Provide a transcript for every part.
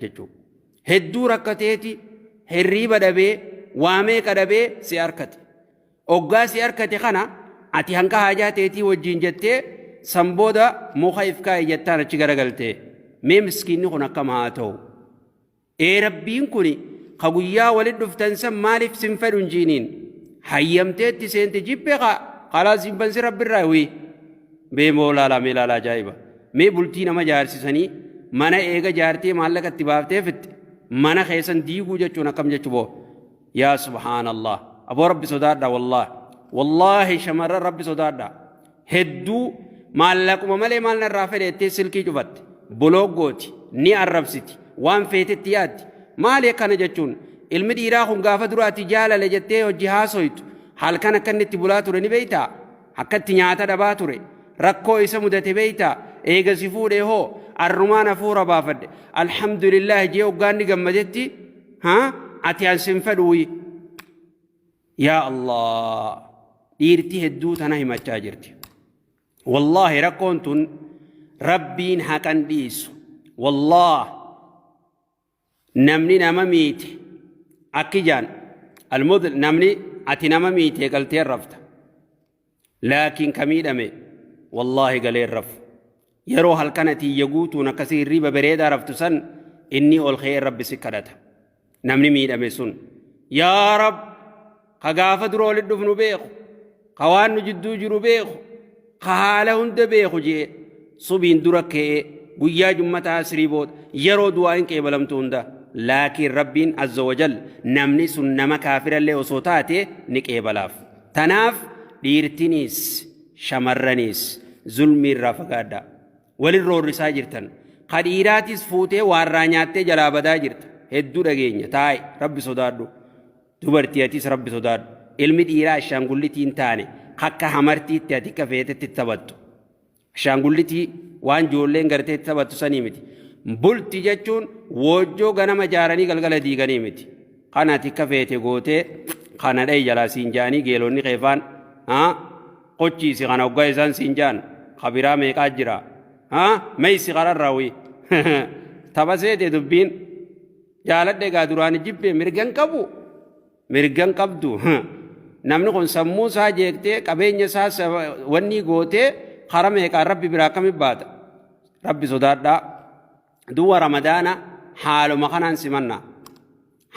jechuudha. Hedduu rakkateeti hirriiba dhabee waamee kadhabee si harkate. Oggaa si harkate kana ati hanqa haajaa teetii wajjin jettee sanbooda muka ifkaa jettaan achi garagaltee mee miskiinni kun akkam haa ta'u. Rabbiin kun ka guyyaa walit dhuftan san maaliif sin fedhu hin jiiniin hayyamteetti seente jibbee qalaa sin bansi rabbiirraa wii bee moo laalaa mee laalaa ajaa'iba mee bultii nama jaarsisanii mana eega jaartee maallaqa itti baaftee fitte mana keessan diiguu jechuun akkam jechuu boo yaa subhaanallah aboo rabbi sodaadha wallaahi shamarran rabbi sodaadha hedduu maallaquma malee maal narraa fedheettee silkii cufatte bologgooti ni arrabsiti waan feetetti yaaddi maali akkana jechuun ilmi dhiiraa kun gaafa duraati jaalale jettee hojii haasoytu halkan akka inni itti bulaa ture ni beeytaa akka itti nyaata dhabaa ture rakkoo isa mudate beeytaa eega si fuudhee hoo arrumaan hafuura baafadhe alhamdulillah jee hoggaanni gammadetti ati ansin fedhuuyi yaa allah dhiirti hedduu tana himachaa jirti wallaahi rakkoon tun rabbiin haqan dhiisu wallah namni nama miite akkijaan namni ati nama miite galteen rafta laakiin kamiidhame wallaahi galeen rafu yeroo halkan ati yaguutuun akkasii hirriiba bareedaa raftu san inni ol ka'ee rabbi si kadhata namni miidhame sun yaa rab ka gaafa dura olit dhufnu beeku ka waan nu jidduu jiru beeku ka haala hunda beeku jee subiin dura ka'ee guyyaa jummataa asrii booda yeroo du'aa hin qeebalamtu hunda laakiin rabbiin azza wajal namni sun nama kaafirallee osoo taate ni qeebalaaf tanaaf dhiirtiniis shamarraniis zulmii irraa fagaadhaa walin roorrisaa jirtan ka dhiiraatis fuutee waarraa nyaattee jalaa badaa jirta hedduu dhageenya taa'e rabbi sodaadhu dubartii atis rabbi sodaadhu ilmi dhiiraa ashaangullitiin taane akka hamartiitti ati akka feetetti taphattu ashaangullitii waan joolleen gartee taphattu sanii miti bulti jechuun woojjoo ganama jaaranii galgala diiganii miti kana ati akka feete gootee kana dha'i jalaa siin jaanii geelonni qeefaan qochiisi kana hoggaa isaan siin jaan kabiraa meeqaa jira meeysi qararraawii tapha seete dubbiin jaaladhe gaa duraan jibbee mirgan qabdu namni kun sammuu isaa jeektee qabeenya isaa wanni gootee kara meeqaan rabbi biraa akkamitti baata rabbi sodaadhaa duwwa ramadaana haaluma kanaan simanna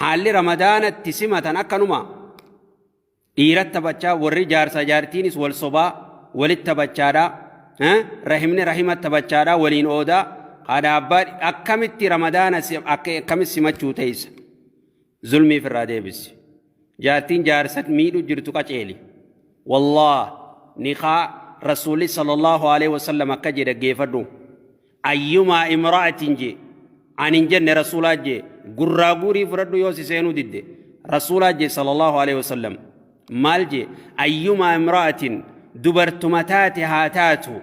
haalli ramadaanatti simatan akkanuma dhiirat taphachaa warri jaarsa jaartiinis wal sobaa walit taphachaadhaa rahimni rahimat taphachaadhaa waliin oodaa haadha abbaa akkamitti ramadaana akkamitti simachuu teessa zulmiif irraa deebisi jaartiin jaarsat miidhu jirtu qaceeli wallah niqaa rasuuli sallallahu alaihi wasallam akka jedhe geeffadhu ayyumaa imra'atin je anin jenne rasuulaa je gurraa guurii fudhadhu yoo si seenuu didde rasuulaa je sallallahu alaihi wasallam maal je ayyumaa imra'atin dubartuma taate haa taatu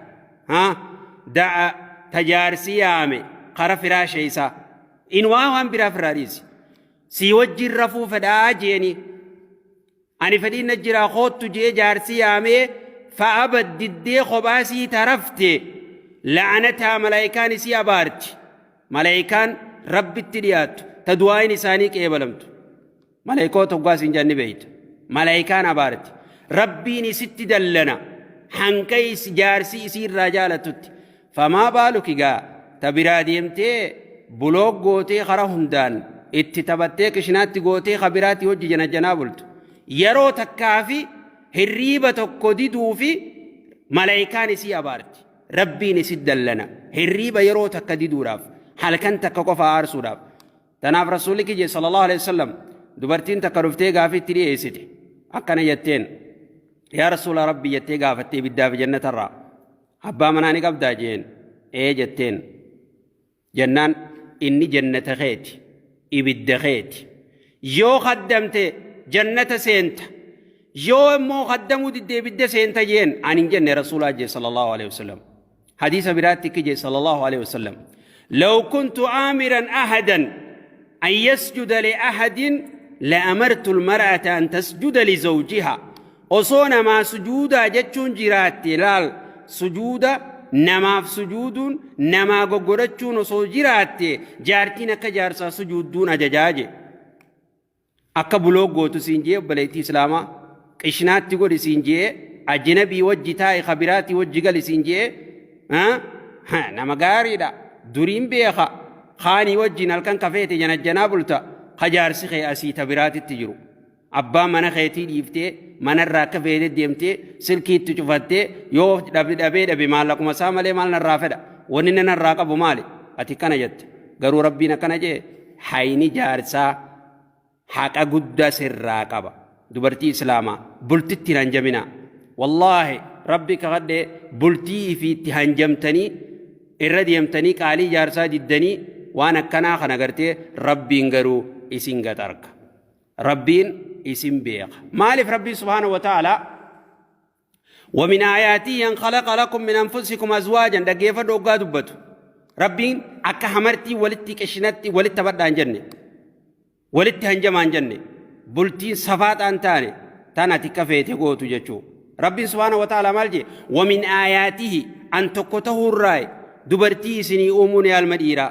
da'a tajaarsi yaame qara firaasha isaa in waan biraa firaa dhiisi si wajjin rafuu fedhaa jeeni ani fedhiin na jiraa koottu jee jaarsi yaamee fa'abad diddee kophaasii tarafte la'anataa malaayikaan isii abaarti malaayikaan rabbitti dhiyaattu ta du'aayin isaanii qeebalamtu malaayikoota hoggaa siin janni beeyta malaayikaan abaarti rabbiin isitti dallana hanqa jaarsi isii irraa jaalatutti famaa baaluki gaa ta biraa deemtee buloog gootee kara hundaan itti taphattee kishinaatti gootee kabiraatti hojii janaa bultu yeroo takkaafi hirriiba tokko diduufi malaayikaan isii abaarti rabbiin isit dallana hirriiba yeroo takka diduudhaaf halkan takka qofa aarsuudhaaf tanaaf rasuulli kiyye sallallahu alaihi wasallam dubartiin takka dhuftee gaafitti dhiyeessite akkana jetteen yaa rasuula rabbi jettee gaafattee ibiddaa fi jannatarraa abbaa manaa ni qabdaa jeen jetteen jennaan inni jannata keeti ibidda keeti yoo qaddamte jannata seenta yoo immoo qaddamuu didde ibidda seenta jeen anin jenne rasuulaa jee sallallahu alaihi wasallam حديث براتي كجي صلى الله عليه وسلم لو كنت آمرا أحدا أن يسجد لأحد لأمرت المرأة أن تسجد لزوجها وصونا ما سجودا جتشون جراتي لال سجودا namaaf sujuuduun namaa goggorachuun osoo jiraatte jaartiin akka jaarsaa sujuudduun ajajaaje akka buloo gootu siin jee obboleettii islaamaa qishnaatti godhi siin jee ajnabii wajji taa'e khabiraatti wajji gali siin jee nama gaariidha duriin beeka kaanii wajjin halkan kafeete janajjanaa bulta kajaarsi kee asii tabiraatitti jiru abbaa mana keetii dhiiftee manarraa akka feete deemtee silkiitti cufattee yoo dhabe maallaquma isaa malee maal narraa fedha wanni narraa qabu maali ati kana jette garuu rabbiin akkana jee hayni jaarsaa haqa guddaa sirraa qaba dubartii islaamaa bultitti hin hanjamina wallaahi rabbi kakadhee bultii ifiitti hanjamtanii irra deemtanii qaalii jaarsaa diddanii waan akkanaa kana gartee rabbiin garuu isin gatarka rabbiin isin beeka maalif rabbii subhaanahu wa ta'aalaa ومن آياته أن خلق لكم من أنفسكم أزواجا دقيفة دوغا دبتو ربين أكا حمرتي ولتي كشنتي ولت بدأ عن جنة ولت هنجم عن جنة بلتي صفات أنتاني تانا تكفيت يقوتو جچو ربي سبحانه وتعالى مالجي ومن آياته أن تقوته الرأي دبرتي سني أموني المديرة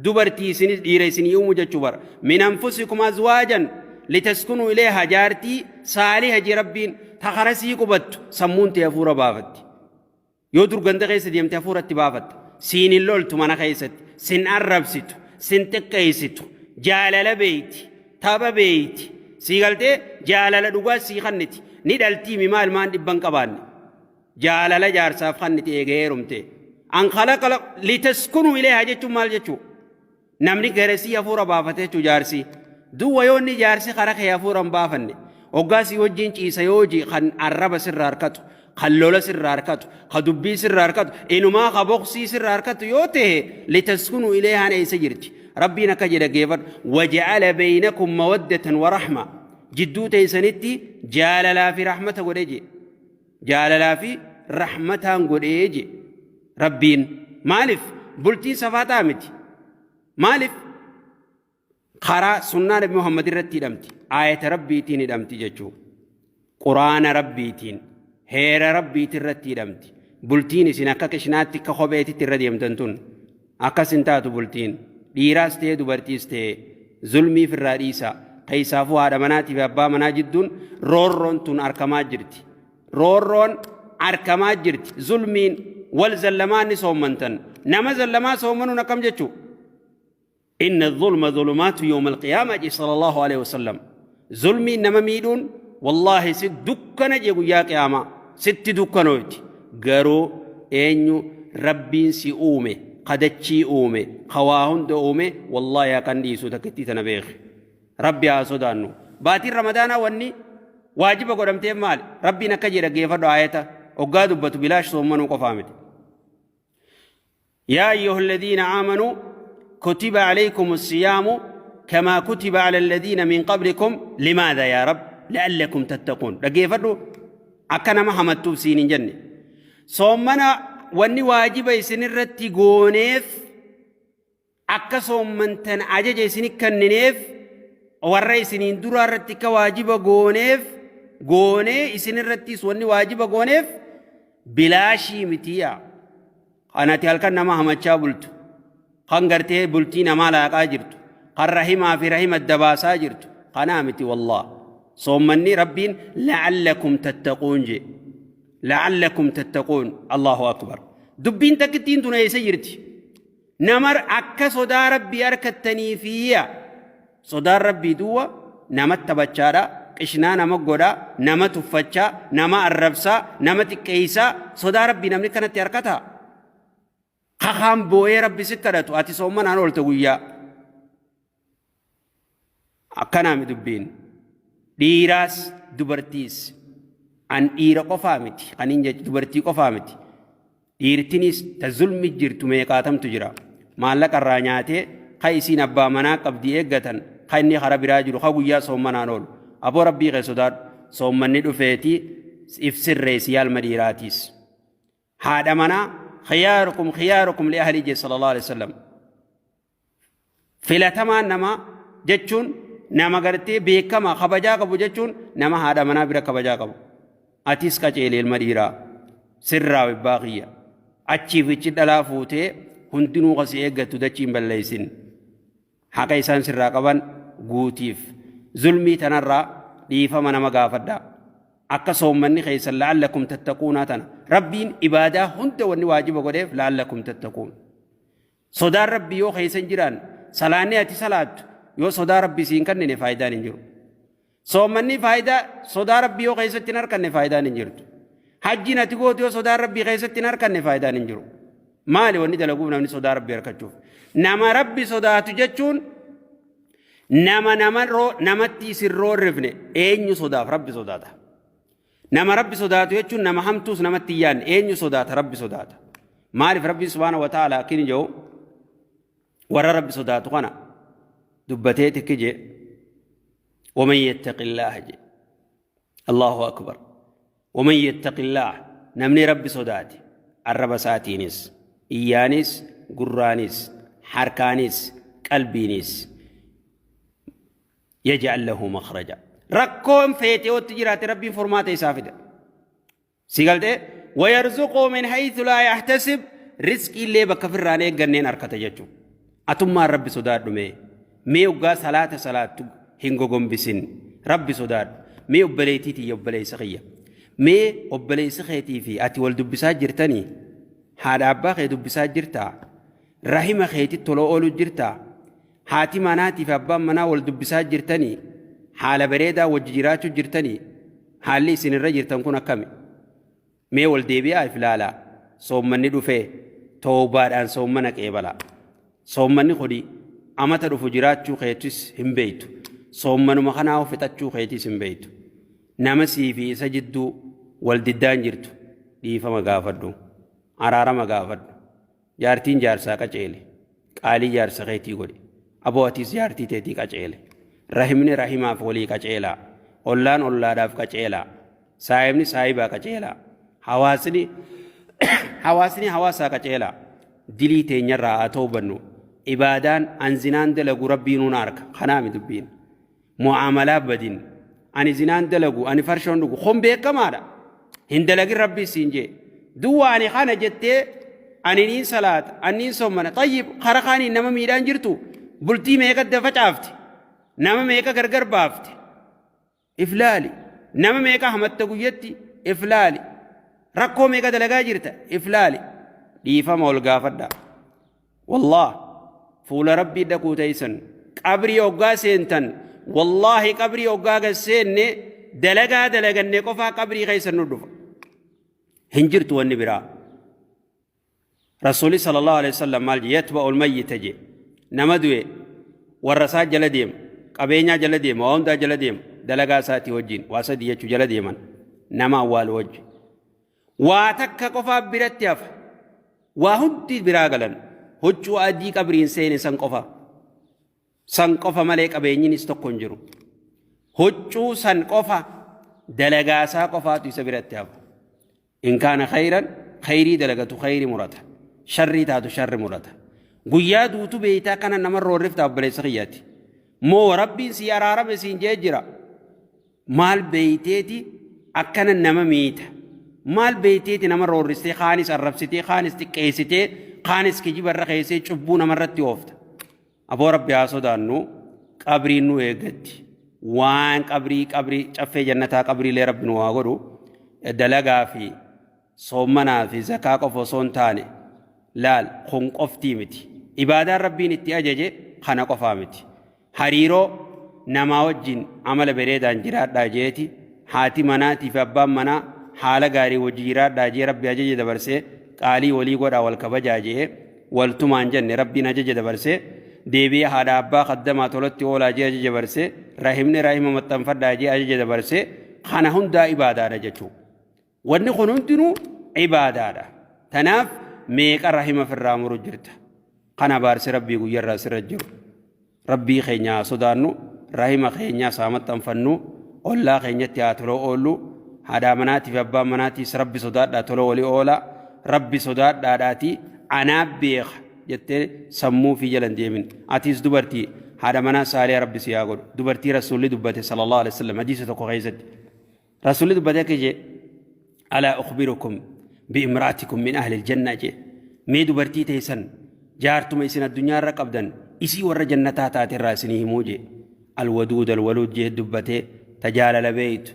دبرتي سني ديري سني أمو جچو بر من أنفسكم أزواجا لتسكنوا إليها جارتي صالحة جي ربين تخرسي قبت سمون تيفور بافت يودر غند غيس ديم تيفور تبافت سين اللول تمانا خيست سن عربست سن تكيست جالل بيت تابا بيت سيغلتي جالل دوغا سيخنتي ندلتي ممال مان دبان قبان جالل جارساف خنتي ايغيرمتي ان خلق لتسكنوا إليها جچو مال جچو نمني غرسي يفور بافتي جارسي دو ويوني جارسي خرق يفور بافني وقاسي وجين چيسا يوجي خن عرب سر هركتو خلولا سر هركتو خدبي سر هركتو إنما خبوخسي سر هركتو يوته لتسكنوا إليها نيسا جرتي ربنا كجد قيفر وجعل بينكم مودة ورحمة جدو تيسانتي جاللا في رحمة قريجي جاللا في رحمة قريجي ربين مالف بلتي صفاتا متي مالف خرا سنة نبي محمد رتي دمتي آية ربي تين دمتي جچو قرآن ربي تين هير ربي ترتي دمتي بلتين سنكا كشناتي كخبيتي ترديم تنتون أكا سنتاتو بلتين ديراس تي دوبرتيس تي ظلمي في الرئيسة قيسافو هذا مناتي بأبا مناجدون رورون تون أركمات جرتي رورون أركمات جرتي ظلمين والزلمان سومنتن نما زلما سومنو نكم جچو إن الظلم ظلمات يوم القيامة صلى الله عليه وسلم ظلمي نما ميدون والله ست دكنا جيبو يا قيامة ست دكنوت غرو إنيو ربين سي أومي قدتشي أومي خواهن دو أومي والله يا كنديسو تكتي تنبيخ ربي آسودانو باتي رمضان واني واجب قرمتي مال ربي نكجر قيفر دو آياتا وقادوا بتو بلاش صومنو قفامت يا أيها الذين آمنوا كتب عليكم الصيام كما كتب على الذين من قبلكم لماذا يا رب لعلكم تتقون رقيفروا أكنا محمد توسين جنة صومنا واني واجب يسن الرتي قونيف أكا صومنتن عجج يسن كننيف ورى يسنين درا الرتي كواجب قونيف قوني يسن الرتي واني واجب قونيف بلاشي متيا أنا تهلكنا محمد شابلتو خنگرته بلتي نما لاقا جرتو قر رحمة في رحمة دباسا جرتو قنامتي والله صومني ربين لعلكم تتقون جي لعلكم تتقون الله أكبر دبين تكتين دون يسيرتي نمر أكا صدا ربي أركتني فيها صدا ربي دوا نمت تبچارا قشنا نما قدا نما تفتشا نما الربسا نما تكيسا صدا ربي نمني كانت يركتها خام بوئي ربي سكرتو آتي صومنا نقول تقويا أكنا مدبين ديراس دبرتيس أن إيرا قفامتي أن إنجا دبرتي قفامتي ديرتينيس تظلم جرتو ميقاتم تجرا مالك الرانياتي خيسين أبا منا قبدي إيقاتن خيني خراب راجلو خويا صومنا نقول أبو ربي غيسودار صومني دفيتي إفسر ريسيال مديراتيس هذا منا خياركم لأهل جي صلى الله عليه وسلم فلتما نما جچون نما غرتي بيكما خبجا قبو جچون نما هذا منا برا خبجا قبو أتيس كجيل المديرة سرّا وباقية achiifichi dhalaa fuutee hundinuu qasii eeggattu dachiin balleessin haqa isaan sirraa qaban guutiif zulmii tanarraa dhiifama nama gaafadhaa akka soommanni keessan la'allakum tattaquunaa tana rabbiin ibaadaa hunda wanni waajiba godheef la'allakum tattaquun sodaan rabbii yoo keessan jiraan salaanni ati salaattu yoo sodaa rabbii siin kennine faayidaan hin jiru soommanni faayidaa sodaa rabbii yoo keessatti hin arganne faayidaan hin jirtu hajjiin ati gootu yoo sodaa rabbii keessatti hin arganne faayidaan hin jiru maali wanni dalaguuf namni sodaa rabbii argachuuf nama rabbi sodaatu jechuun namatti isin roorrifne eenyu sodaaf rabbi sodaata nama rabbi sodaatu jechuun nama hamtuus namatti hin yaadne eenyu sodaata rabbi sodaata maaliif rabbi subhaanahu wa ta'ala akkin jedhu warra rabbi sodaatu kana dubbatee tikki jee ومن يتق الله جي الله أكبر ومن يتق الله نمني ربي صداتي الرب ساتينيس إيانيس قرانيس حركانيس قلبينيس يجعل له مخرجا ركوم فيتي وتجرات ربي فرماتي سافده سيقلت ويرزقه من حيث لا يحتسب رزق اللي بكفر راني قنين أركة ججو أتما ربي صدات مي وقا صلاة hingo gombisin rabbi sodaadhu mee obboleetiitii obboleessa kiyya mee obboleessa keetii fi ati wal dubbisaa jirtanii haadha abbaa kee dubbisaa jirtaa rahima keetii tola ooluu jirtaa haati manaatii fi abbaan manaa wal dubbisaa jirtanii haala bareedaa wajji jiraachuu jirtanii haalli isinirra jirtan kun akkami mee wal deebi'aa ifilaalaa soommanni dhufee toobaadhaan soommana qeebalaa soommanni kudii amata dhufu jiraachuu keetis hin beeytu soommanuma kanaa fixachuu keetis hin beeytu nama sii fi isa jidduu wal diddaan jirtu dhiifama gaafadhu araarama gaafadhu jaartiin jaarsaa qaceele qaalii jaarsa keetii godhe aboo atiis jaartii teetii qaceele rahimni rahimaaf walii qaceelaa ollaan ollaadhaaf qaceelaa saayibni saayibaa qaceelaa hawaasni hawaasaa qaceelaa dilii teenyarraa haa toobannu ibaadaan anzinaan dalagu rabbii nuun arka kanaami dubbiin mu'amalaa badin ani zinaan dalagu ani farshoon dhugu kun beekamaadha hin dalagin rabbii siin jee duwwa ani kana jettee ani niin salaata ani niin sommana tayyib kara kaaniin nama miidhaan jirtu bultii meeqa dafa caafte nama meeqa gargar baafte iflaali nama meeqa hamatta guyyatti iflaali rakkoo meeqa dalagaa jirta iflaali dhiifama ol gaafadha wallah fuula rabbii dhaquu teeysan qabrii hoggaa seentan والله قبري وقاق السين دلقا قفا قبري غيس النردف هنجرت والنبرا رسولي صلى الله عليه وسلم مال يتبع الميت جي نمدوي والرسات جلديم قبينيا جلديم ووندا جلديم دلقا ساتي وجين واسدي يچو جلديما نما وال وجه واتك قفا برتياف وهدي براغلن هجو ادي قبرين سين سن قفا san qofa malee qabeenyinis tokko hin jiru huccuu san qofa dalagaasaa qofaatu isa biratti hafu in kaana khayran khayrii dalagatu khayri murata sharrii taatu sharri murata guyyaa duutu beeytaa kana nama roorrifta obboleessa kiyyaati moo rabbiin si araarame siin jee jira maal beeyteeti akkana nama miita maal beeyteeti nama roorristee kaanis arrabsitee kaanis xiqqeessitee kaanis kijibarra keessee cubbuu namarratti oofta aboo rabbi haa sodaannu qabriin nu eeggatti waan qabrii caffee jannataa qabriilee rabbi nu haa godhu dalagaa fi soommanaa fi zakaa qofa osoo hin taane laal kun qoftii miti ibaadaan rabbiin itti ajaje kana qofaa miti hariiroo namaa wajjin amala bareedaan jiraadhaa jeeti haati manaatii fi abbaan manaa haala gaarii wajji jiraadhaa jee rabbi ajaje dabarsee qaalii walii godhaa wal kabajaa jee waltumaan jenne rabbiin ajaje dabarsee deebi'ee haadha abbaa qaddamaa tolatti oolaa jee ajaja dabarsee rahimni rahima maxxanfadhaa jee ajaja dabarsee kana hundaa ibaadaadha jechuu wanni kun hundinuu ibaadaadha tanaaf meeqa rahima firraa muru jirta kana baarsi rabbii guyyarraa sirra jiru rabbii keenyaa sodaannu rahima keenyaa saa maxxanfannu ollaa keenyatti haa toloo oollu haadha manaatii fi abbaan manaatiis rabbi sodaadhaa toloo walii oolaa rabbi sodaadhaadhaatii anaaf beeka jettee sammuu fi jalan deemin atiis dubartii haadha manaa saalii rabbi si haa godhu dubartii rasuulli dubbate sallallahu alaihi wasallam hadiisa tokko keessatti rasuulli dubbate akka jee alaa ukhbirukum بامرأتكم من أهل الجنة جي ميدو برتي تيسن جارتم يسن الدنيا رقبدن إسي ور جنتات الراسنه موجي الودود الولود جه دبته تجال بيت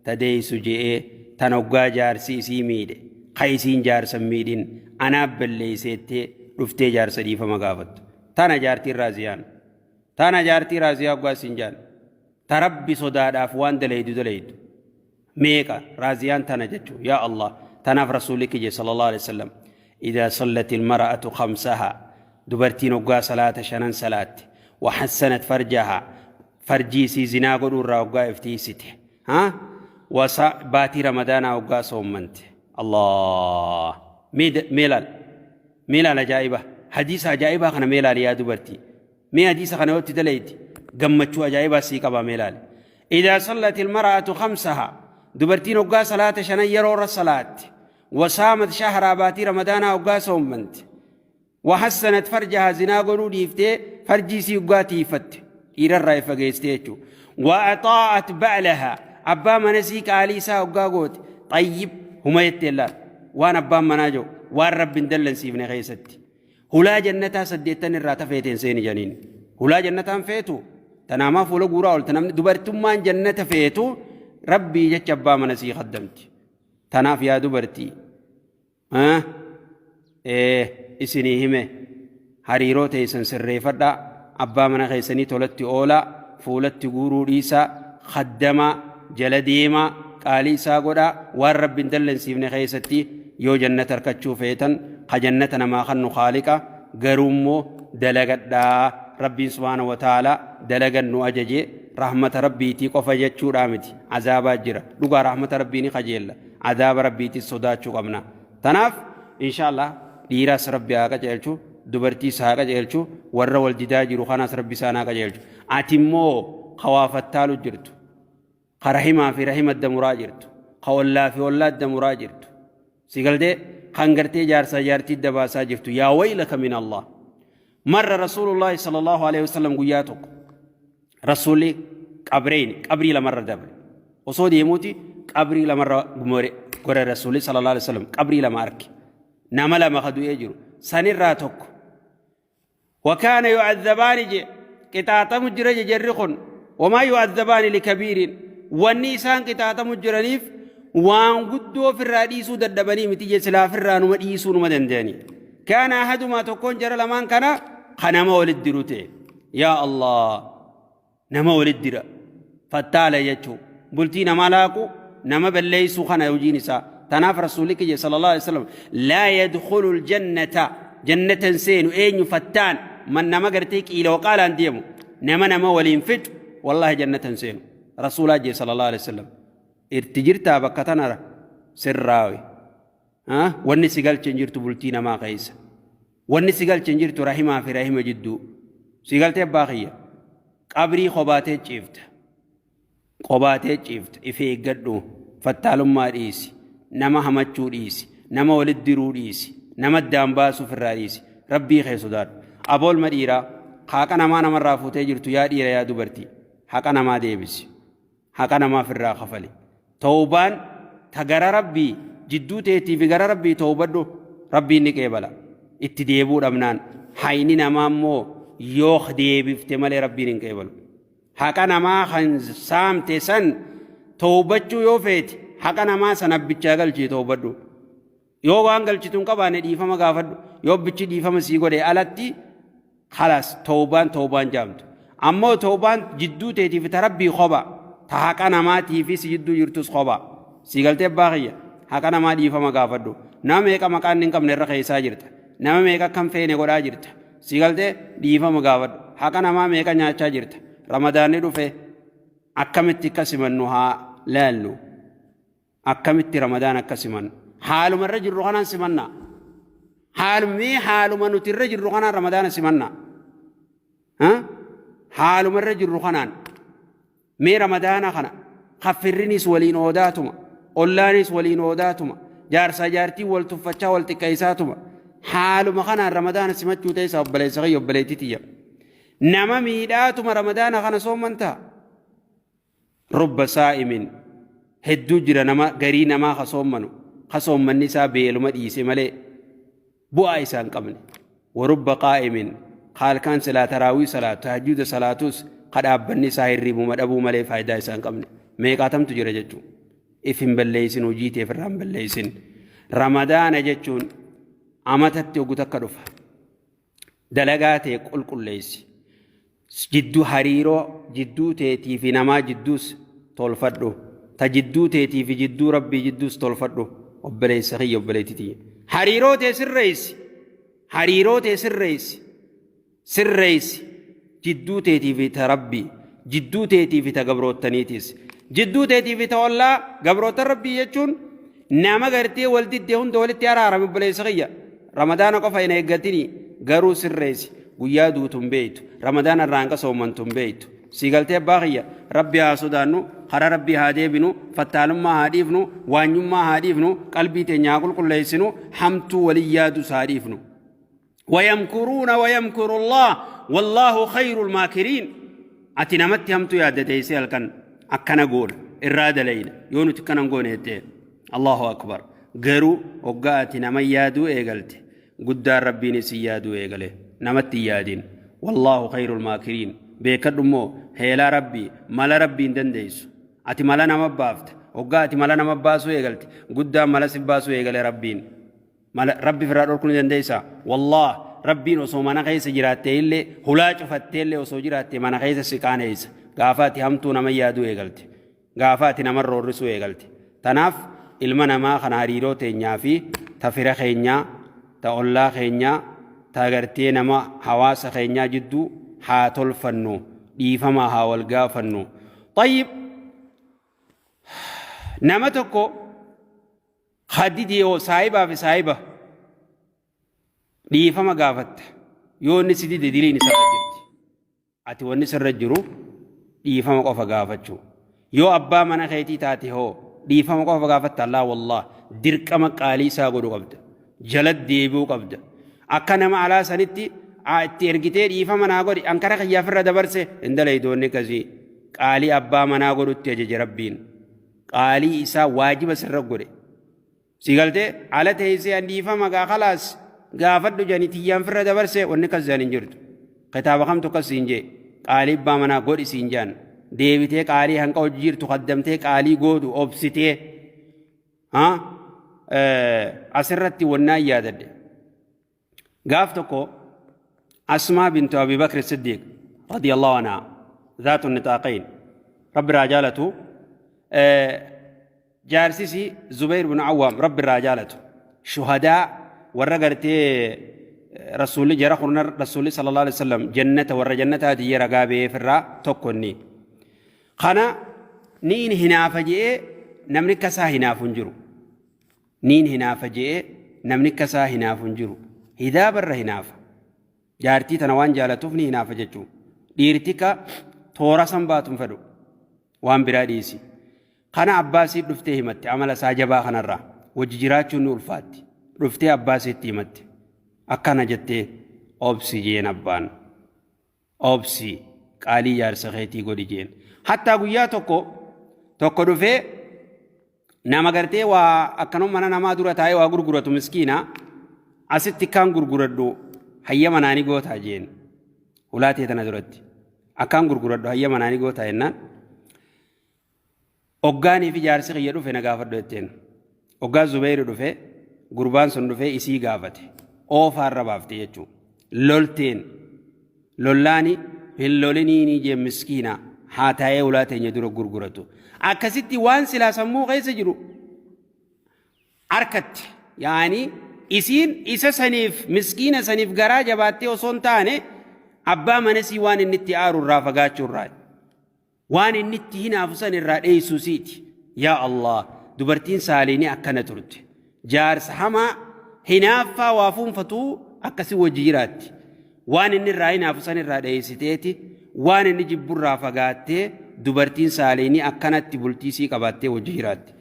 تديس جي تنوغا جارسي سي ميد خيسين جارس ميدين أنا بليسيتي رفتي جارس دي فمغافت تانا جارتي الرازيان تانا جارتي رازيا وغاسنجان تربي صداد أفوان دليد ميكا رازيان تانا جتشو يا الله تناف رسولك جي صلى الله عليه وسلم إذا صلت المرأة خمسها دبرتين وقا صلاة شنن صلاة وحسنت فرجها فرجي سي زنا قدور وقا افتيسته ها باتي رمضان وقا صومنت الله ميلال أجائبة حديث أجائبة خنا ميلال يا دبرتي مي حديث خنا وقت دليد قمتشو أجائبة سيكبا ميلال إذا صلت المرأة خمسها دبرتين وقا صلاة شنن يرور الصلاة وصامت شهر باتي رمضان وقا صومنت وحسنت فرجها زنا قدور يفتي فرجي سي وقا تيفت إلى الرأي فقيستيتو وأطاعت بعلها أبا منسيك عليسا وقاقوت طيب هما يتلال وان أبا مناجو وان رب دلن سيفني غيستي هلا جنتا سديتن الراتا فيتين سيني جنين هلا جنتا فيتو تناما فولو قورا تنام دبرتم مان جنتا فيتو ربي جتش أبا منسي خدمت تناف يا دبرتي إسني همي هريرو تيسن سرّي فردا أبا من غيسني تولت أولا فولت قورو ريسا خدما جلديما قالي ساقودا والرب دلن سيفن غيستي يو جنة تركتشو فيتن خجنة نما خنو خالقا قرومو دلقت دا ربي سبحانه وتعالى دلقت نو أججي رحمة ربي تي قفجتشو رامتي عذابا جرا لقا رحمة ربي ني خجيل عذاب ربي تي صداتشو قمنا تناف إن شاء الله ديراس ربي آقا جيلشو دبرتي ساقا جيلشو ورّا والجدا جيرو خاناس ربي ساناقا جيلشو آتمو خوافتالو جرتو خرحما في رحمة دمرا جرتو خوالله في والله دمرا جرتو سيقل دي خانقرتي جارسا جارتي دباسا جرتو يا ويلك من الله مر رسول الله صلى الله عليه وسلم قياتك رسولي قبري لمر دبر وصودي يموتي قبري لمر قرر رسولي صلى الله عليه وسلم قبري لمارك ناملا ما خدو يجرو سنراتك وكان يعذبان قطاطا مجرج جرخن وما يعذبان لكبير والنيسان قطاطا مجرنيف وان قدو في الراديسو ددبني متيجي سلا في الرانو مديسو مدنداني كان أحدما تكون جر لمان كان خنما ولد دروتي يا الله نما ولد درا فتالا يجو بلتي نما لاكو نما بليسو خنا يوجينسا تناف رسولك صلى الله عليه وسلم لا يدخل الجنة جنة سين أين فتان من نما قرتيك إلى وقال أن ديمو نما ولين فت والله جنة سين رسول الله صلى الله عليه وسلم ارتجرتا بكتنا سراوي واني سيقال چنجرتو بلتينا ما قيس واني سيقال چنجرتو رحمة في رحمة جدو سيقال تباقية قبري خباتي چيفت إفي قدو فتالو ما ريسي نما همچو ريسي نما ولد درو ريسي نما الدانباسو في الرئيسي ربي خيسو دار أبول مديرا حقا نما نمر رافوتي جرتو يا ديرا يا دبرتي حقا نما ديبسي حقا نما في الراخفلي توبان تغرى ربي جدو تيتي في غرى ربي توبدو ربي نكيبلا اتديبو رمنان حيني نما مو يوخ ديبي فتمالي ربي نكيبلا حقا نما خنسام تسن توبتشو يوفيتي حقا نما سنبتشا قلشي توبدو يو وانقل چتون قباني ديفما غافدو يو بچي ديفما سيقو دي ألتي خلاص توبان جامت أما توبان جدو تيتي في تربي خبا تحقا نما تيفي سجدو يرتس خبا سيقل تباقية حقا نما ديفما غافدو نام ايكا مكان ننكم نرخي ساجرت نام ايكا كم فيني قد آجرت سيقل ديفما غافدو حقا نما ميكا نياچا جرت رمضان دو في أكمت كسمنوها لالو أكمت رمضان كسمن حال من رجل رغنا سمنا حال من نترجل رغنا رمضان سمنا حال من رجل رغنا مي رمضان خنا خفرنيس ولين وداتما أولانيس ولين وداتما جار سجارتي والتفتشا والتكيساتما حال ما خنا رمضان سمت تيسا وبليس غي وبليتيتيا نما ميداتما رمضان خنا صومنتا رب صائم هدو جرا نما غري نما خصومنو خصوم من نساء بيلمدي سملي بو إسان قبل ورب قائم قال كان صلاة تراوي صلاة تهجد صلاتوس قد أب النساء الربو مدبو ملي فايدة إسان قبل ميقاتم تجرى جتو إفن بليسن وجيتي فرام بليسن رمضان جتون أمتت وقتك رفا دلقاتي قل قل ليس جدو حريرو جدو تيتي في نما جدوس تولفدو تجدو تيتي في جدو ربي جدوس تولفدو وبلي سخي وبلي تتي حريرو تيسر رئيس حريرو تيسر رئيس سر رئيس جدو تيتي في تربي جدو تيتي في تقبروت تنيتيس جدو تيتي في تولى قبروت ربي يجون نعم غرتي والدي ديون دولتي أرارم وبلي سخي رمضان قفاين ايقاتيني غرو سر رئيس ويادو تنبيت رمضان الرانقة صومن تنبيت سيقلتي باغية ربي هاسودانو خرا ربي هاديبنو فتالم ما هاديفنو وانيم ما هاديفنو قلبي تنياقل قل ليسنو حمتو وليادو ساريفنو ويمكرون ويمكر الله والله خير الماكرين أتنمت همتو يادتي سيالكن أكنا قول إرادة لينا يونو تكنا نقول الله أكبر غيرو وقاتي نما يادو إيقلتي قدار ربي نسي يادو إيقلي نمت يادين والله خير الماكرين بيكدمو هيلا ربي مالا ربي دنديسو ati mala nama baafte oggaa ati mala nama baasuu eegalte guddaa mala si baasuu eegale rabbiin mala rabbi firaa dhorkuu ni dandeessa wallah rabbiin osoo mana keessa jiraattee illee hulaa cufattee illee osoo jiraattee mana keessa si qaaneessa gaafa ati hamtuu nama yaaduu eegalte gaafa ati nama roorrisuu eegalte tanaaf ilma namaa kana hariiroo teenyaa fi ta fira keenyaa ta ollaa keenyaa ta agartee nama hawaasa keenyaa jidduu haa tolfannu dhiifama haa wal gaafannu طيب nama tokko hadidi yoo saayibaa fi saayiba dhiifama gaafatta yoo inni si dide diliin isarra jirti ati wanni isarra jiru dhiifama qofa gaafachuu yoo abbaa mana keetii taate hoo dhiifama qofa gaafatta allaa wallah dirqama qaalii isaa godhu qabda jala deebi'uu qabda akka nama alaa sanitti itti ergitee dhiifama naa godhi ankara kiyyaafirra dabarse indalaydoonni kasii qaalii abbaa manaa godhutti ajaje rabbiin qaalii isaa waajiba sirra godhe sigalte ala teessee dhiifama gaa khalaas gaafadhu jani tiyyaan firra dabarse wanni kasaan hin jirtu kitaaba kamtu kasiin jee qaalii abbaa manaa godhi siin jaan deebitee qaalii hanqa hojii jirtu qaddamtee qaalii goodu obsitee asirratti wannaa yaadadde gaaf tokko asmaa bintu abi bakr siddiq radiyallahu anha ذات النطاقين رب الرجالته جارسيسي زبير بن عوام رب الرجالته شهداء ورقرتي رسول جرخنا رسول صلى الله عليه وسلم جنة ور جنة هذه رقابه في الرا تكوني خنا نين هنا فجئ نملك كسا هنا فنجرو نين هنا فجئ نملك كسا هنا فنجرو إذا بر هنا جارتي تنوان جالتوفني هنا فجتو ديرتك تورا سنباتم فدو وان براديسي خنا عباسي دفتي همت عمل ساجبا خنرا وججراتو نولفات دفتي عباسي تيمت اكنا جتي اوبسي جين ابان اوبسي قالي يار سخيتي غودي جين حتى غيا توكو دفه نما غرتي وا اكنو منا نما دورا تاي وا غرغرتو مسكينا اسيت كان غرغردو حيا مناني غوتا جين ولاتي تنادرت akan gurguraddo hayya manani goota ennan oggaani fi jaarsi xiyya dhufe na gaafaddo etten oggaa zubeyru dhufe gurbaan sun dhufe isii gaafate oofaarra baafte jechuu lolteen lollaani hin loliniini jee miskiina haa taa'ee ulaa teenya dura gurguratu akkasitti waan silaa sammuu keessa jiru arkatti yaani isiin isa saniif miskiina saniif garaa jabaattee osoo hin taane abbaa manasii waan inni itti aaru irraa fagaachuu irraa waan inni itti hinaafu san irraa dheeysuu siiti yaa Allah dubartiin saaliinii akkana turte jaarsa hamaa hinaaffaa waa fuunfatuu akkasii wajji jiraatti waan inni irraa hinaafu san irraa dheeysiteeti waan inni jibbu irraa fagaattee dubartiin saaliinii akkanatti bultiisii qabaattee wajji jiraatti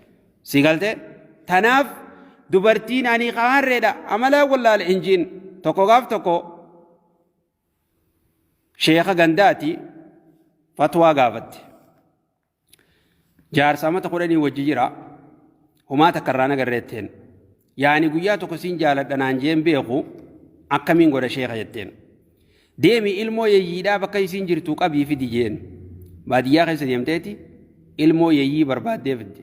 si galte tanaaf dubartiin ani qaharreedha amalaa wallaale injiin tokko gaaf tokko sheekha gandaati fatwaa gaafatti jaarsa amata kudhanii wajji jira هما تكررنا قريتين يعني قياتو كسين جالت دنانجين بيخو أكمين قد شيخ يتين ديمي إلمو يجيدا بكا يسين جرتو قبي في ديجين بعد ياخي سديمتيتي إلمو يجي برباد ديفد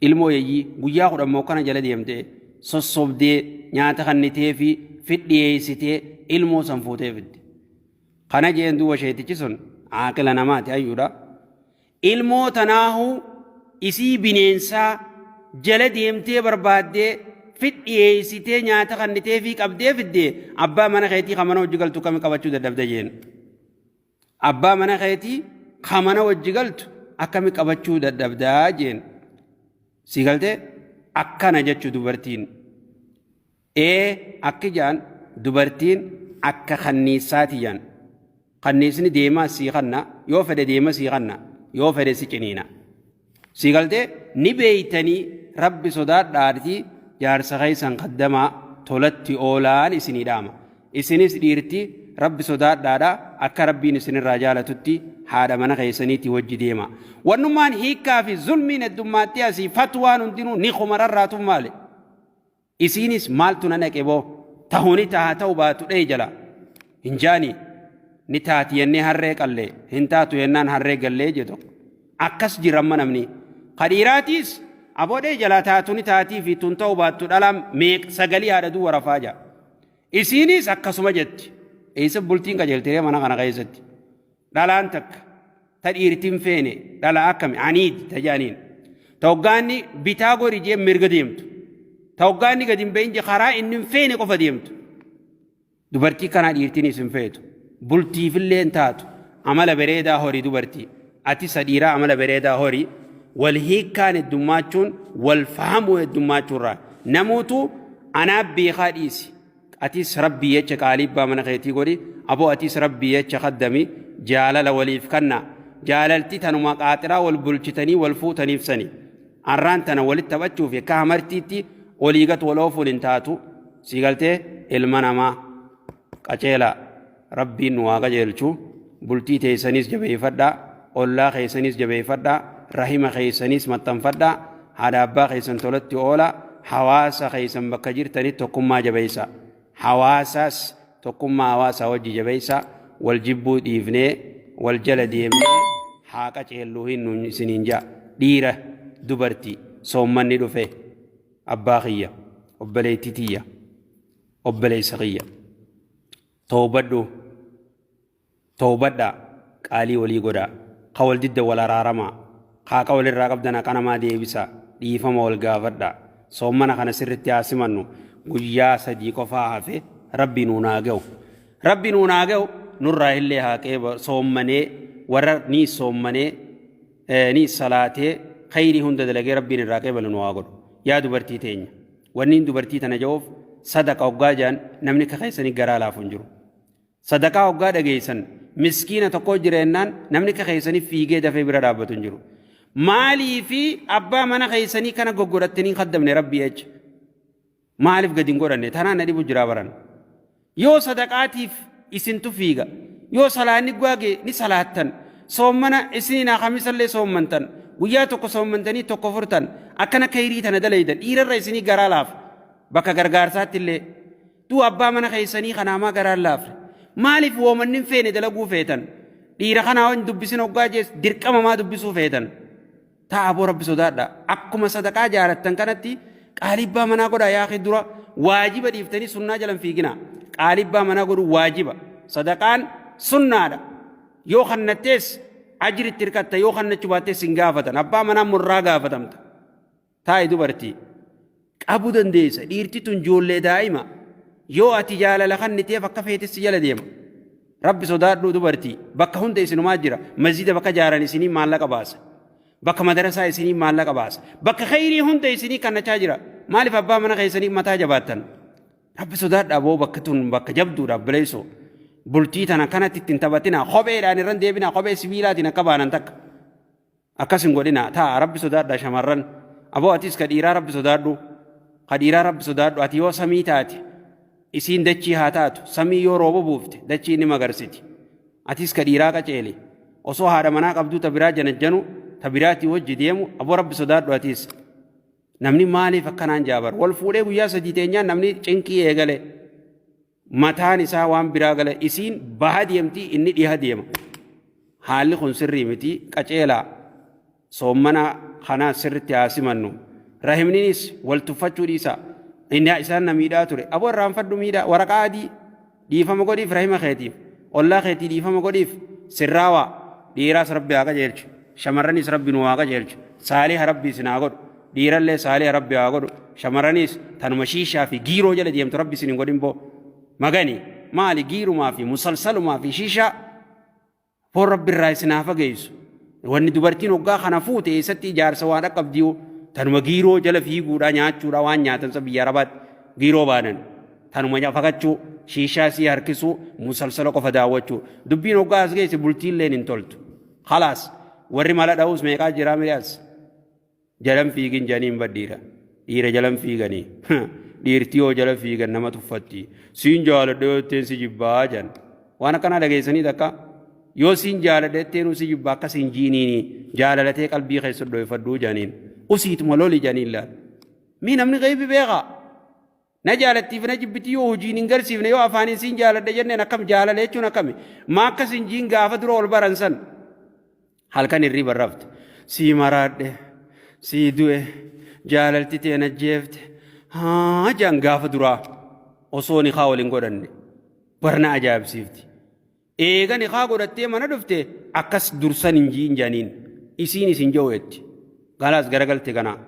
إلمو يجي قياخو رمو كان جل ديمتي صصوب دي نياتا خنتي في ديسيتي إلمو سنفوتي فد خنا جين دو وشيتي جسون عاقل نماتي أيودا إلمو تناهو إسي بنينسا جل ديمتي برباد دي في ديسيتي نياتا خنتي في قبدي فد أبا منا خيتي خمنا وجيغلتو كمي قبچو ددبدا جين أبا منا خيتي خمنا وجيغلتو أكمي قبچو ددبدا جين سيغلتي أكنا جچو دوبرتين أكي جان دوبرتين أكا خنيساتي جان خنيسني ديما سيغنا يوفد ديما سيغنا يوفد سيكنينا سيغلتي نبيتني ربي صداد دارتي جار سغيسان قدما تولتي أولان إسني داما إسني سديرتي ربي صداد دادا أكا ربي نسني الرجالة تتي حادا من غيساني توجي ديما ونمان هيكا في ظلمين الدماتي أسي فتوان دينو نيخو مرراتو مالي إسينيس مالتو ننكبو تهوني تهاتو باتو ريجلا هنجاني نتاتي يني هرّيك اللي هنتاتو ينان هرّيك اللي جدو أكس جرمان أمني قديراتيس أبو ريجلا تاتو نتاتي في تنتو باتو دلام ميك سغلي هذا دو ورفاجا إسينيس أكسو مجد إيسا بلتين كجلتري منا غانا غيزت دلان تك تديرتين فيني دلا أكم عنيد تجانين توقاني بتاغو رجيم مرقديمتو توقاني قديم بينجي خراء إنم فيني قفا ديمتو دوبرتي كان ديرتيني سنفيتو بلتي في اللي انتاتو عمل بريدا هوري دوبرتي أتي صديرا عمل بريدا هوري والهيك كان الدماتشون والفهم الدماتشون را نموتو أنا بيخاديسي أتيس ربي يتشك عليبا من غيتي قولي أبو أتيس ربي يتشك خدمي جالل وليف كنا جاللتي تنو مقاطرة والبلشتني والفوتني فسني أران تنا ولد تبتشو في كامرتيتي وليغت ولوفو لنتاتو سيغلتي المنما قچيلا ربي نواغا جيلچو بلتي تيسانيس جبه فدا أولا خيسانيس جبه فدا رحيم خيسانيس متن فدا هذا أبا خيسان تولتي أولا حواسا خيسان بكجير تني تقوم جبهيسا حواساس تقوم حواسا وجي جبهيسا والجبو ديفني والجلد يمني حاكا چهلوهين سنينجا ديرة دبرتي صومن ندفه أباخية أبلي تيتية أبلي سغية توبدا قالي ولي قدا قول دد ولا رارما خا قول الراقب دنا كان ما دي بيسا ديفما والغافدا صومنا كان سرتي اسمنو غيا سدي كفا في ربي نوناغو نور اللي هاكي صومني ور ني صومني ني صلاتي خيري هند دلغي ربي الراقب لنواغو يا دبرتي تين ونين دبرتي تنجوف صدقه اوغاجان نمني كخيسني غرا فنجرو صدقه اوغا دغيسن مسكينه تكو جرينان نمني كخيسني فيغي دفي برا دابتنجرو مالي في ابا من خيسني كان غغورتني خدمني ربي اج مالف غدين غورني تانا ندي بجرا بران يو صدقاتي اسنتو فيغا يو صلاني غواغي ني صلاتن صومنا اسنينا خميس اللي صومنتن وياتو صومنتني تكفرتن أكنا كيريت أنا دليدا إير الرئيسني قرالاف بكا غرغارسات اللي تو أبا من خيسني خنا ما قرالاف مالف ومن فين دلقو فيتن إير خنا وين دبسين وقاجس درك ما دبسو فيتن تا أبو رب سودادا أكو مصدقا جارتن كانتي قالبا منا قدا يا أخي درا واجب ديفتني سنة جلن فيقنا قالبا منا قدا واجب صدقان سنة يو خنتيس أجر التركات يو خنتشباتي سنغافتن أبا منا مراغافتن تاي دوبرتي أبو دنديس ديرتي تنجول دائما يو أتجال لخنتي فكفيت السجال ديما رب صدار دوبرتي بك هند سنو ماجرا مسجد بك جاراني سني مالك باس بك مدرسة سني مالك باس بك خيري هند سني كنا تاجرا مالف أبا من خير سني متى جباتن رب صدار أبو بكتون بك جبدو رب ليسو بلتي تنا كانت تنتبتنا خبير يعني رن ديبنا خبير سبيلاتنا كبانا تك أكاسم قدنا تا رب صدار دا شمرن أبو أتيس كديرا رب صدادو أتيو سميتاتي إسين دچي هاتاتو سمي يو روبو بوفت دچي نما غرسيتي أتيس كديرا كچيلي وصو هذا منا قبدو تبرا جنجنو تبراتي وجه ديمو أبو رب صدادو أتيس namni maaliif akkanaan jaabar wal fuudhee guyyaa sadii teenyaan namni cinqii eegale mataan isaa waan biraa gale isiin baha deemti inni dhiha deema haalli kun sirrii miti qaceelaa soommana kanaa sirritti haasimannu rahimninis wal tuffachuu dhiisa inni isaan na miidhaa ture aboo irraanfadhu miidhaa waraqaa adii dhiifama godhiif rahima keetiif ollaa keetii dhiifama godhiif sirraawaa dhiiraas rabbi haa qajeelchu shamarranis rabbi nu haa qajeelchu saaliha rabbi isin haa godhu dhiirallee saaliha rabbi haa godhu shamarranis tanuma shiishaa fi giiroo jala deemtu rabbi isin hin godhin boo magani maali giirumaa fi musalsalumaa fi shiishaa foon rabbi irraa isin haa fageessu wanni dubartiin hoggaa kana fuute eessatti ijaarsa waan dhaqqabdiyu tanuma giiroo jala fiiguudha nyaachuudha waan nyaatansa biyya arabaatti giiroo baanan tanuma fakachuu shiishaa sii harkisuu musalsala qofa daawwachuu dubbiin hoggaa as geesse bultiilleen hin toltu khalaas warri mala dha'uus meeqaa jiraa miidhaas jalan fiigin janiin baddiira dhiira jalan fiiganii dhiirtii yoo jala fiigan nama tuffatti siin jaaladha yoo itteen si jibbaa jan waan akkanaa dhageessanii takka yoo siin jaaladha itteen si jibbaa akka siin jiiniini jaalalatee qalbii keessa dhoofadhuu janiin usiituma loli janiin laal mii namni qeebi beekaa na jaalattiif na jibbiti yoo hojiin hin garsiifne yoo afaaniin siin jaaladha jenneen akkam jaalala jechuun akkami maa akka siin jiin gaafa dura ol baran san halkan hirrii barrafte sii maraadhe sii du'e jaalalti teen ajjeefte haa jaan gaafa duraa osoo niqaa waliin godhanne barna ajaa'ibsiifti eega niqaa godhattee mana dhufte akkas dursan hin jiin janiin isiin isin jawweetti galaas garagalte kanaa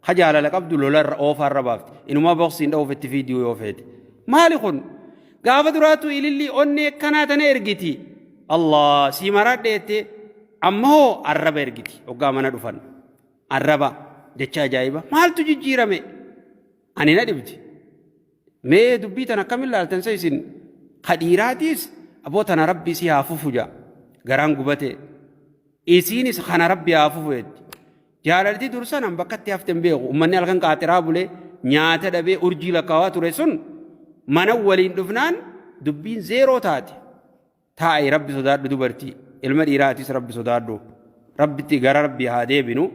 ha jaalala qabdu lolarra oofaarra baafte inumaa boqsiin dha'uufetti fiidiyoo yoo feete maali kun gaafa duraatu ililli onnee akkanaa tana ergiti allah sii maraadheette amma hoo arraba ergiti hoggaa mana dhufan arraba jecha ajaa'iba maaltu jijjiirame ani na dhibdi mee dubbii tana akkamiin laaltan sa isin kadhiiraatiis aboo tana rabbi si haa fufu jaa garaan gubate isiinis kana rabbi haa fufu jetti jaalalti dursanan bakkatti haften beeku ummanni halkan qaaxiraa bulee nyaata dhabee urjii lakkaawaa ture sun mana waliin dhufnaan dubbiin zeeroo taate taa'e rabbi sodaadhu dubartii ilma dhiiraatis rabbi sodaadhu rabbitti gara rabbi haa deebinu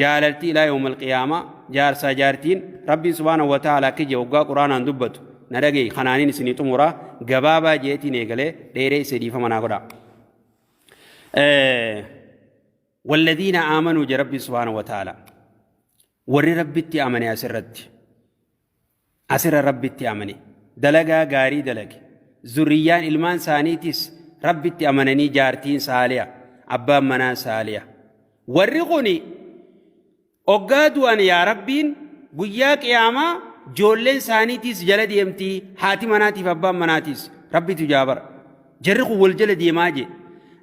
jaalalti ilaa yawmal qiyaamaa jaarsaa jaartiin rabbiin subhaanahu wa ta'aalaa kije waggaa quraanaan dubbatu na dhagee kanaaniin isinii xumuraa gabaabaa jeetiin eegalee dheeree isa dhiifama naa godhaa والذين آمنوا جرب سبحانه وتعالى ور ربتي آمني أسر ربتي آمني دلقا غاري دلق زريان إلمان سانيتيس ربتي آمنني جارتين ساليا أبا منا ساليا ورغني أقادوا يا ربين قياك ياما جولين سانيتيس جلد يمتي حاتي مناتي فأبا مناتيس ربي تجابر جرقوا والجلد يماجي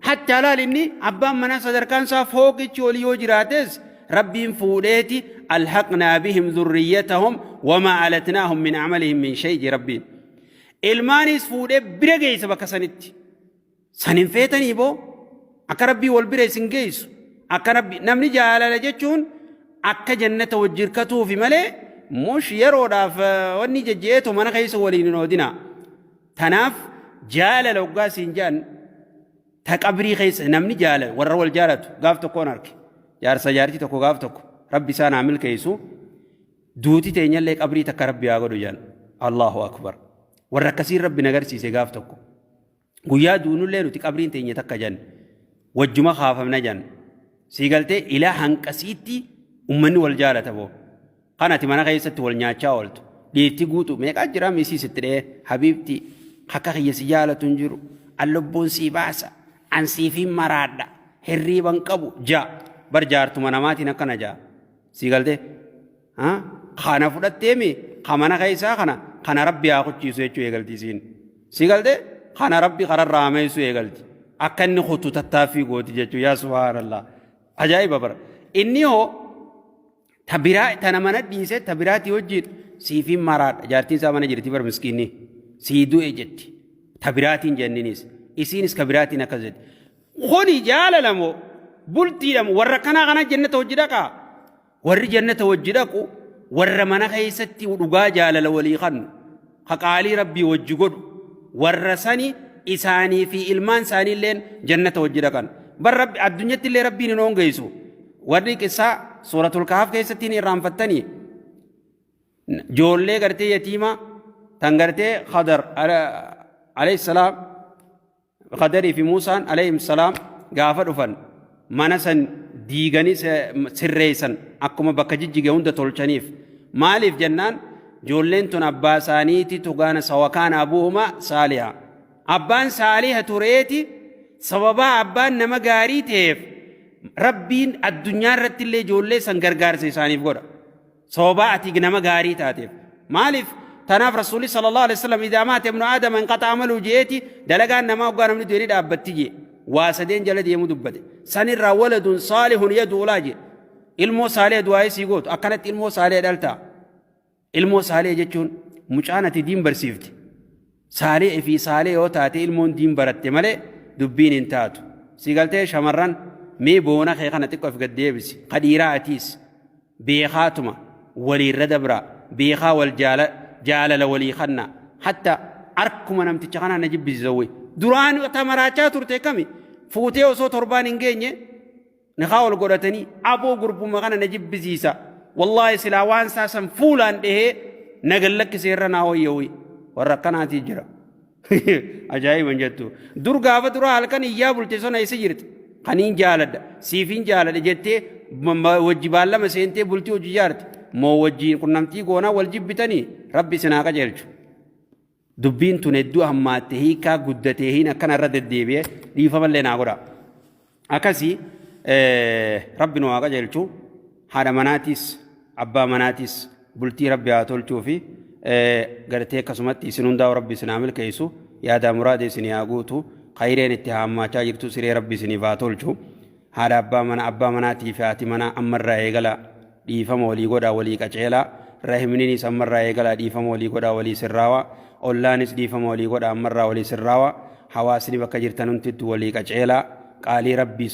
حتى لا لني أبا منا صدر كان فوق تشوليو جراتز ربهم فوليتي ألحقنا بهم ذريتهم وما علتناهم من عملهم من شيء ربين المانيس فولي برغي سبك سنت سنين فيتني بو أكربي والبري سنجيس أكربي نمني جالا لجتشون أكا جنة وجركتو في ملي مش يرو داف وني ججيتو من خيس ولين نودنا تناف جالا لوقا سنجان تقبري خيس نمني جالا ورول جالتو غافتو كونارك جار سجارتي تكو غافتو ربي سان عمل كيسو دوتي تينيال لك قبري تكربي آغدو جان الله أكبر وركسير ربي نغرسي سي غافتو قويا دونو لينو تقبرين تيني تكا جان وجمع خافمنا جان سيغلتي إلا هنكسيتي أمني والجالة بو قانا تمانا خيست والنياچا والتو ليتي قوتو ميقا جرامي سي ستري حبيبتي حكا خيسي جالة تنجرو اللبون سي باسا أنسي في مرادة هريبان قبو جا برجارتو مناماتي نكنا جا سيغلتي خانا فدت تيمي خامانا خيسا خانا ربي آخو چيسو يچو يغلتي سين سيغلتي خانا ربي قرار رامي سو يغلتي أكن خطو تتافي قوتي جچو يا سبحان الله عجائب بر إني هو تبرا تنمنا ديسه تبراتي وجد سيفي مراد جارتين سامنا جرتي بر مسكيني سيدو اجتي تبراتين جننيس إسينس كبراتين أكذب خوني جال لمو بولتي لمو وركنا غنا جنة وجدك ور جنة وجدك ور منا خيستي ودغا جال لولي خن حقالي ربي وجغد ورسني إساني في إلمان ساني لين جنة وجدك بر رب الدنيا اللي ربي نون غيسو وريك إسا سورة الكهف كيستيني رام فتني جولي قرتي يتيمة تنقرتي خضر عليه السلام قدري في موسى عليه السلام قافر فن منسا ديغني سريسا أكما بكجيجي هند تولشانيف مالف جنان جولين تن أباسانيتي تغانا سوكان أبوهما صالحا أبان صالحة تريتي سببا أبان نما غاري تيف ربين الدنيا رت اللي جولي سنگرگار سيسانيف غورا سببا أتيق نما غاري تاتيف مالف تناف رسولي صلى الله عليه وسلم إذا مات ابن آدم انقطع عمله جيتي دلقان نما وقانا من دوري دابتي واسدين جلد يمو دبته سنر ولد صالح يدعو لاجي ilmoo saalee du'aa isii gootu akkanatti ilmoo saalee dhaltaa ilmoo saalee jechuun mucaan ati diin barsiifte saalee fi saalee yoo taate ilmoon diin baratte malee dubbiin hin taatu si galtee shamarran mee boona kee kana xiqqoo of gaddeebisi qadiiraa atiis beekaatuma waliirra dabraa beekaa wal jaalala walii kanna hatta arkuma namticha kana na jibbisiisawwe duraan tamaraachaa turte kami fuutee osoo torbaan hin geenye نخاول قراتني أبو قرب مغانا نجيب بزيسا والله سلاوان ساسم فولان ده نقل لك سيرنا ويوي ورقنا تجرا أجايب انجتو دور غافة دور حالكان إيابول تسونا يسجرت خنين جالد سيفين جالد جتة وجبال لما سينتي بلتي وجيارت مو وجين قنامتي قونا والجيب بتاني ربي سناقا جلجو دبين تندو هماته كا قدته نكنا رد الديبية ليفا لنا قرا أكاسي ربنا واقع جلتو هذا مناتيس أبا مناتيس بلتي ربي أتول شوفي قرتي كسمتي سنون داو ربي سنعمل كيسو يا دا مرادي سني أقوتو خيرين اتهام ما تاجرتو سري ربي سني فاتول شو هذا أبا مناتي فاتي منا أمر رايقلا ديفا مولي قدا ولي كجيلا رحمني سمر رايقلا ديفا مولي قدا ولي سراوا أولانس ديفا مولي قدا أمر ولي سراوا حواسني بكجرتنون تدو ولي كجيلا قالي ربي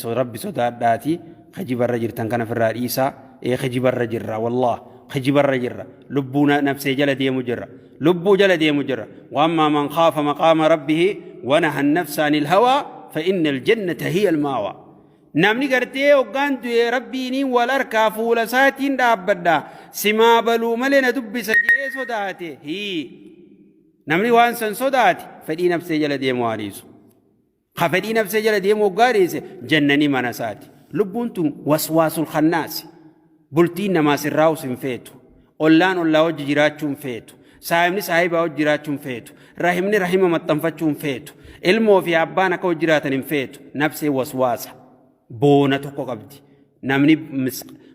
صداد داتي خجب الرجل تنكنا في الرئيسة خجب الرجل والله خجب الرجل لبونا نفسي جلدي مجرى لبو جلدي مجرى وأما من خاف مقام ربه ونهى النفس عن الهوى فإن الجنة هي الماوى نامني قرتي وقانتو يا ربيني والأركا فولساتين دابدا سما بلو ملنا دب سجيه صداتي هي نامني وانسان صداتي فدي نفسي جلدي مواريسو خفدي نفسه جل ديمو غاريس جنني مناساتي لبونتم وسواس الخناس بلتين ما سراو سنفيتو اولان الله وجه جراچون فيتو صاحبني صاحب وجه جراچون فيتو رحمني رحمه متنفچون فيتو علمو في ابانا كو جراتن فيتو نفسي وسواس بونتو قبدي نمني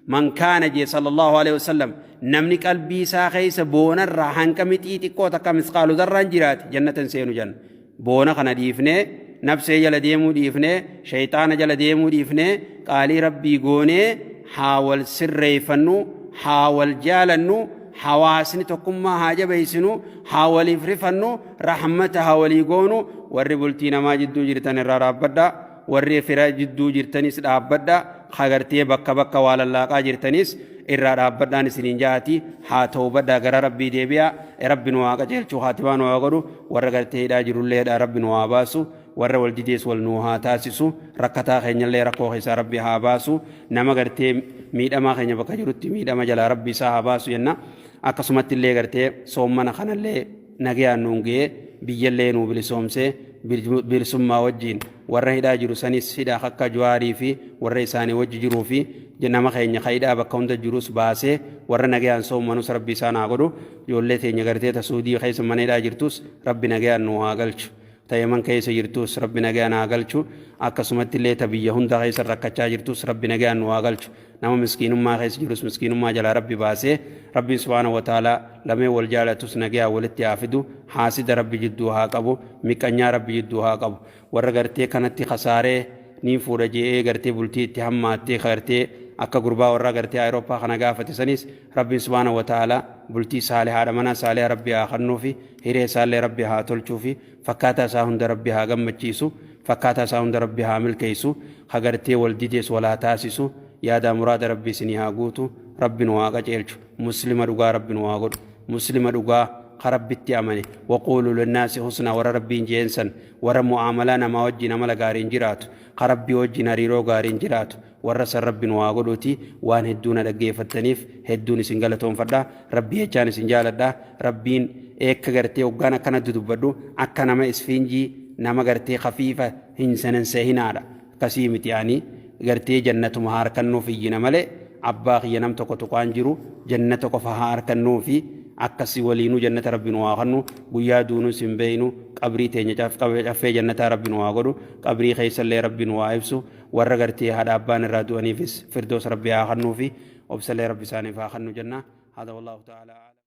من كان جي صلى الله عليه وسلم نمني قلبي ساخيس بونا راحن كمتيتي كوتا كمسقالو ذران جرات جنة سينو جن بونا خنا ديفني نفسي جل ديمو ديفني شيطان جل ديمو ديفني قالي ربي قوني حاول سري فنو حاول جالنو حواسني تقوم حاجة بيسنو حاول يفرفنو رحمتها وليقونو وربلتين ما جدو جرتن الرابدا ورّي فرا جدو جرتنيس رابدا خاغرتي بكا بكا والا لاقا جرتنيس الرابدا نسرين جاتي حاتو بدا غر ربي ديبيا ربي نواقا جلچو خاتبان واغرو ورغرتي دا جرولي دا ربي نواباسو ور والجديس والنوها تاسسو ركتا خينيا لي ركو خيسا ربي هاباسو نما غرتي ميدما خينيا بكا جروتي ميدما جلا ربي ساهاباسو ينا اكسمت لي غرتي سومنا خنا لي نغيا نونغي بيجلي نو بلسومسه بلسما وجين ور هدا جرو سنيس هدا خكا جواري في ور ساني وجي جرو في جنما خينيا خيدا بكوندا جروس باسه ور نغيا سومنو ربي سانا غدو يولتي نغرتي تسودي خيس منيدا جرتوس ربي نغيا نو هاغلچ تيمن كيس جرتوس ربي نغانا غلچو اكسمت لي تبي هوندا خيس ركچا جرتوس ربي نغانا واغلچو نما مسكين ما خيس جرس مسكين ما جلا ربي باسه ربي سبحانه وتعالى لما والجالتوس نغيا ولت يافدو حاسد ربي جدوها قبو ميكانيا ربي جدوها قبو ورغرتي كانت خساره ني فورجي غرتي بولتي تهماتي خرتي akka gurbaa warra gartee Awurooppaa kana gaafate sanis Rabbi subhanahu wa ta'ala bultii saalihaa mana saalihaa Rabbi haa kennuufi hiree saalee Rabbi haa tolchuufi fakkaataa isaa hunda Rabbi haa gammachiisu fakkaataa isaa hunda Rabbi haa milkeessu hagartee wal didees walaa taasisu yaada muraada Rabbi isinii haa guutu Rabbi nu haa qajeelchu muslima dhugaa Rabbi nu haa godhu muslima dhugaa خربت أمني وقولوا للناس حسنا ور ربي جنسا ور معاملنا ما وجنا ملا غارين جرات خربي وجنا ريرو غارين جرات ورس رب واغلوتي وان هدونا دغيفتنيف هدوني سنجلتون فدا ربي يجاني سنجالدا ربين اك غرتي وغانا كان ددبدو اكنا ما اسفنجي نما غرتي خفيفه هنسنن سهينادا كسيمت يعني غرتي جنة مهار كنو في جنمله عباق ينم تكو تقانجرو جنة فهار كنو في akkasi waliinu jannata rabbiin waa kannu guyyaa duunu simbeeynu qabrii teenya caffee jannata rabbiin waa godhu qabrii keessallee rabbiin waa ibsu warra gartee haadha abbaan irraa du'aniifis firdoos rabbi haa kannuufi obsallee rabbi isaaniif haa kannu jenna hada wallahu ta'ala